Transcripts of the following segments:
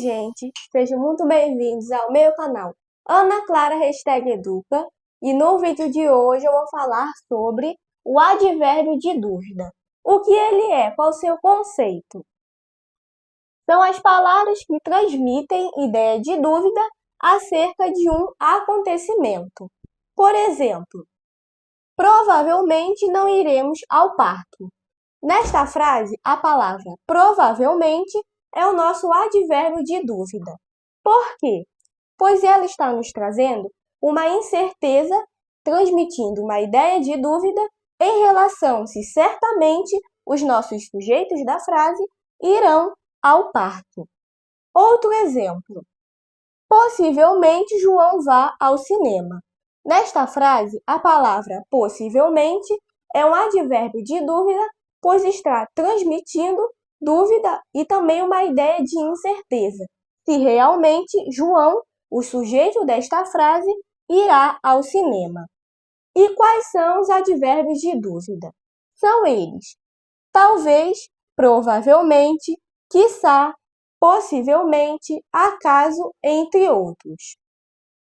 gente! Sejam muito bem-vindos ao meu canal Ana Clara #Educa, e no vídeo de hoje eu vou falar sobre o advérbio de dúvida. O que ele é? Qual o seu conceito? São as palavras que transmitem ideia de dúvida acerca de um acontecimento. Por exemplo, provavelmente não iremos ao parque. Nesta frase, a palavra provavelmente é o nosso advérbio de dúvida. Por quê? Pois ela está nos trazendo uma incerteza, transmitindo uma ideia de dúvida em relação se certamente os nossos sujeitos da frase irão ao parque. Outro exemplo. Possivelmente João vá ao cinema. Nesta frase, a palavra possivelmente é um advérbio de dúvida, pois está transmitindo dúvida e também uma ideia de incerteza, se realmente João, o sujeito desta frase, irá ao cinema. E quais são os advérbios de dúvida? São eles: talvez, provavelmente, quiçá, possivelmente, acaso, entre outros.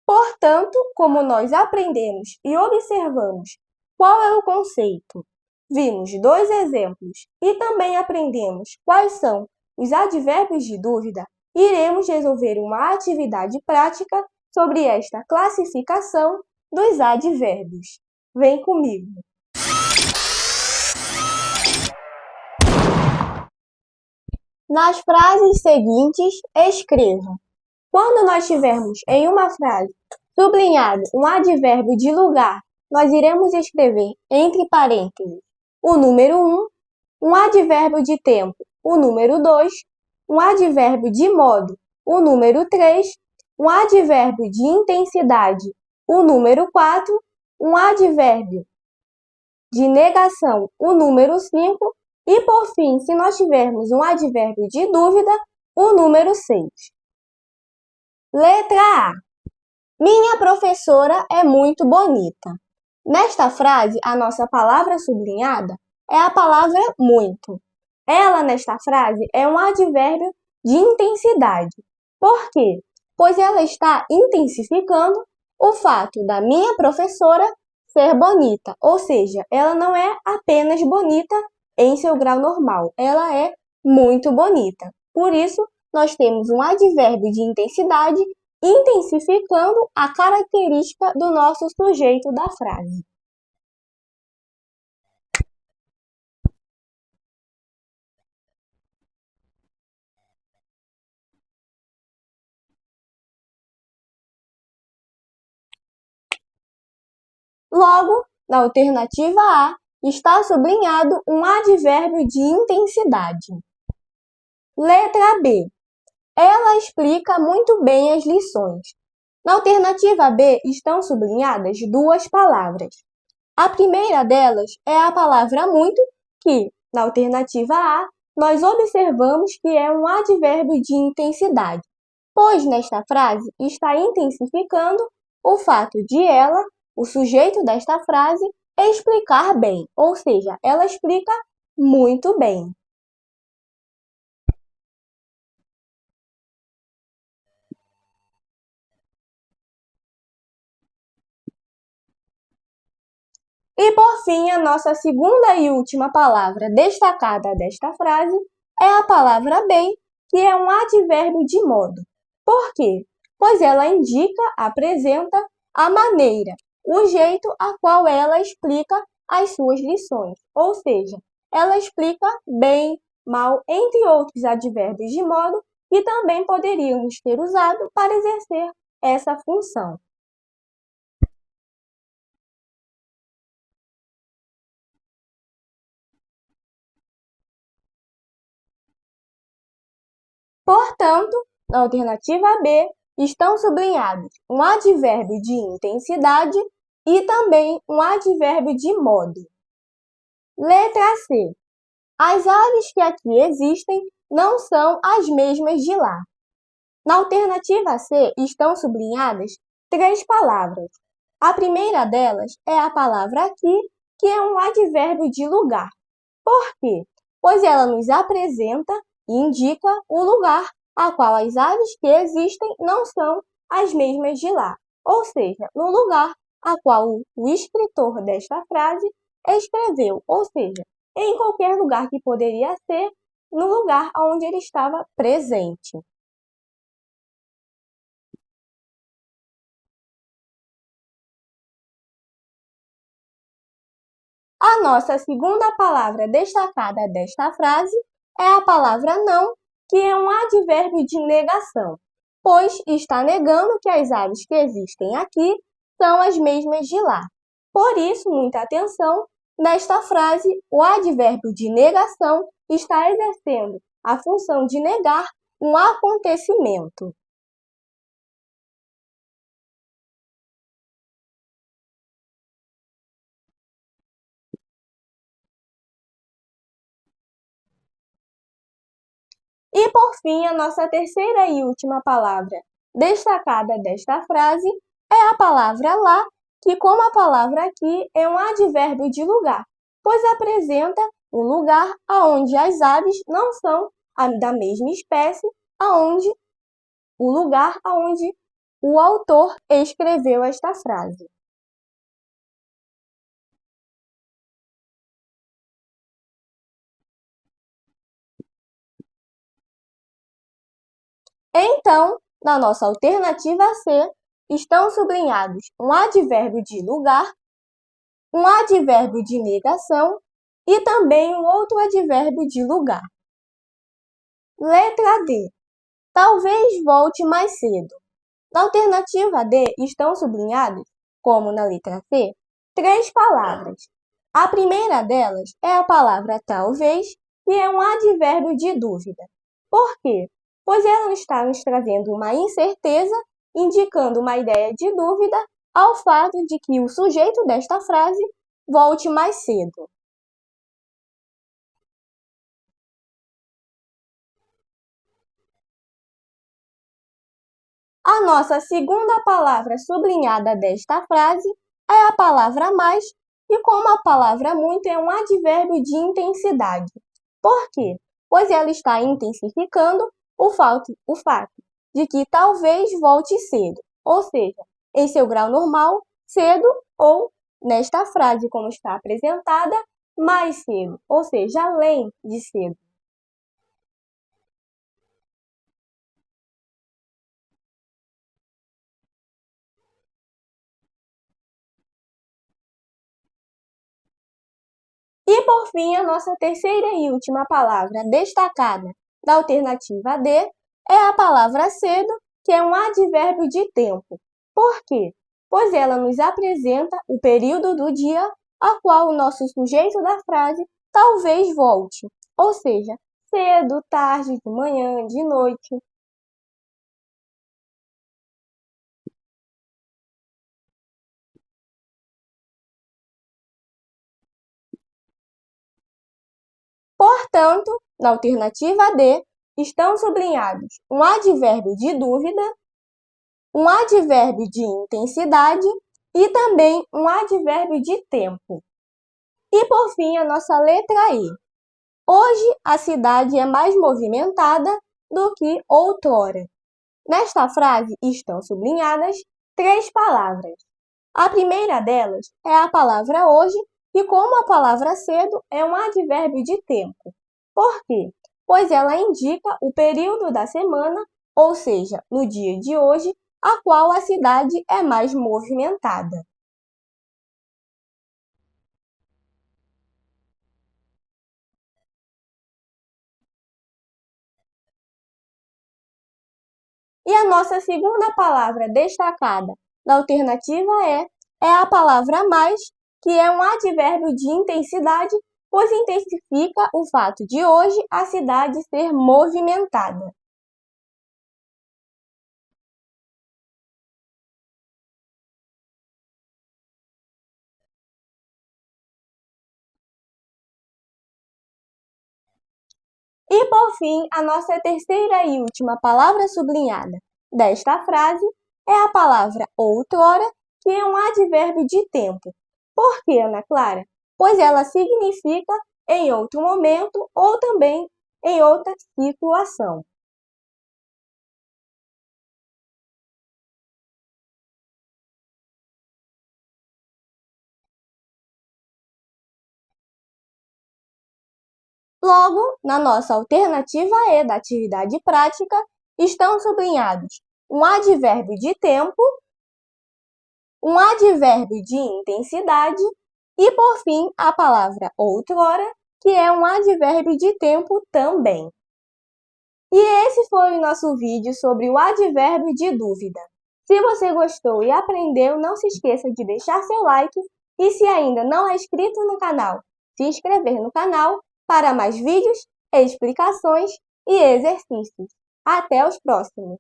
Portanto, como nós aprendemos e observamos qual é o conceito, vimos dois exemplos e também aprendemos quais são os advérbios de dúvida, iremos resolver uma atividade prática sobre esta classificação dos advérbios. Vem comigo! Nas frases seguintes, escreva. Quando nós tivermos em uma frase sublinhado um advérbio de lugar, nós iremos escrever entre parênteses o número 1, um advérbio de tempo, o número 2, um advérbio de modo, o número 3, um advérbio de intensidade, o número 4, um advérbio de negação, o número 5, e por fim, se nós tivermos um advérbio de dúvida, o número 6. Letra A. Minha professora é muito bonita. Nesta frase, a nossa palavra sublinhada é a palavra muito. Ela, nesta frase, é um advérbio de intensidade. Por quê? Pois ela está intensificando o fato da minha professora ser bonita, ou seja, ela não é apenas bonita em seu grau normal, ela é muito bonita. Por isso, nós temos um advérbio de intensidade intensificando a característica do nosso sujeito da frase. Logo, na alternativa A, está sublinhado um advérbio de intensidade. Letra B. Ela explica muito bem as lições. Na alternativa B estão sublinhadas duas palavras. A primeira delas é a palavra muito, que, na alternativa A, nós observamos que é um advérbio de intensidade, pois nesta frase está intensificando o fato de ela, o sujeito desta frase, explicar bem, ou seja, ela explica muito bem. E por fim, a nossa segunda e última palavra destacada desta frase é a palavra bem, que é um advérbio de modo. Por quê? Pois ela indica, apresenta a maneira, o jeito a qual ela explica as suas lições, ou seja, ela explica bem, mal, entre outros advérbios de modo que também poderíamos ter usado para exercer essa função. Portanto, na alternativa B, estão sublinhados um advérbio de intensidade e também um advérbio de modo. Letra C. As aves que aqui existem não são as mesmas de lá. Na alternativa C estão sublinhadas três palavras. A primeira delas é a palavra aqui, que é um advérbio de lugar. Por quê? Pois ela nos apresenta e indica o lugar a qual as aves que existem não são as mesmas de lá, ou seja, no lugar a qual o escritor desta frase escreveu, ou seja, em qualquer lugar que poderia ser, no lugar onde ele estava presente. A nossa segunda palavra destacada desta frase é a palavra não, que é um advérbio de negação, pois está negando que as aves que existem aqui são as mesmas de lá. Por isso, muita atenção, nesta frase, o advérbio de negação está exercendo a função de negar um acontecimento. E, por fim, a nossa terceira e última palavra destacada desta frase é a palavra lá, que, como a palavra aqui, é um advérbio de lugar, pois apresenta um lugar aonde as aves não são da mesma espécie, aonde o lugar aonde o autor escreveu esta frase. Então, na nossa alternativa C, estão sublinhados um advérbio de lugar, um advérbio de negação e também um outro advérbio de lugar. Letra D. Talvez volte mais cedo. Na alternativa D estão sublinhadas, como na letra C, três palavras. A primeira delas é a palavra talvez, que é um advérbio de dúvida. Por quê? Pois ela está nos trazendo uma incerteza, indicando uma ideia de dúvida ao fato de que o sujeito desta frase volte mais cedo. A nossa segunda palavra sublinhada desta frase é a palavra mais, e como a palavra muito é um advérbio de intensidade. Por quê? Pois ela está intensificando o fato de que talvez volte cedo, ou seja, em seu grau normal, cedo, ou, nesta frase como está apresentada, mais cedo, ou seja, além de cedo. E, por fim, a nossa terceira e última palavra destacada da alternativa D é a palavra cedo, que é um advérbio de tempo. Por quê? Pois ela nos apresenta o período do dia a qual o nosso sujeito da frase talvez volte, ou seja, cedo, tarde, de manhã, de noite. Portanto, na alternativa D, estão sublinhados um advérbio de dúvida, um advérbio de intensidade e também um advérbio de tempo. E, por fim, a nossa letra I. Hoje, a cidade é mais movimentada do que outrora. Nesta frase estão sublinhadas três palavras. A primeira delas é a palavra hoje, e como a palavra cedo é um advérbio de tempo. Por quê? Pois ela indica o período da semana, ou seja, no dia de hoje, a qual a cidade é mais movimentada. E a nossa segunda palavra destacada da alternativa é a palavra mais, que é um advérbio de intensidade, pois intensifica o fato de hoje a cidade ser movimentada. E, por fim, a nossa terceira e última palavra sublinhada desta frase é a palavra outrora, que é um advérbio de tempo. Por que, Ana Clara? Pois ela significa em outro momento ou também em outra situação. Logo, na nossa alternativa E da atividade prática, estão sublinhados um advérbio de tempo, um advérbio de intensidade e, por fim, a palavra outrora, que é um advérbio de tempo também. E esse foi o nosso vídeo sobre o advérbio de dúvida. Se você gostou e aprendeu, não se esqueça de deixar seu like e, se ainda não é inscrito no canal, se inscrever no canal para mais vídeos, explicações e exercícios. Até os próximos!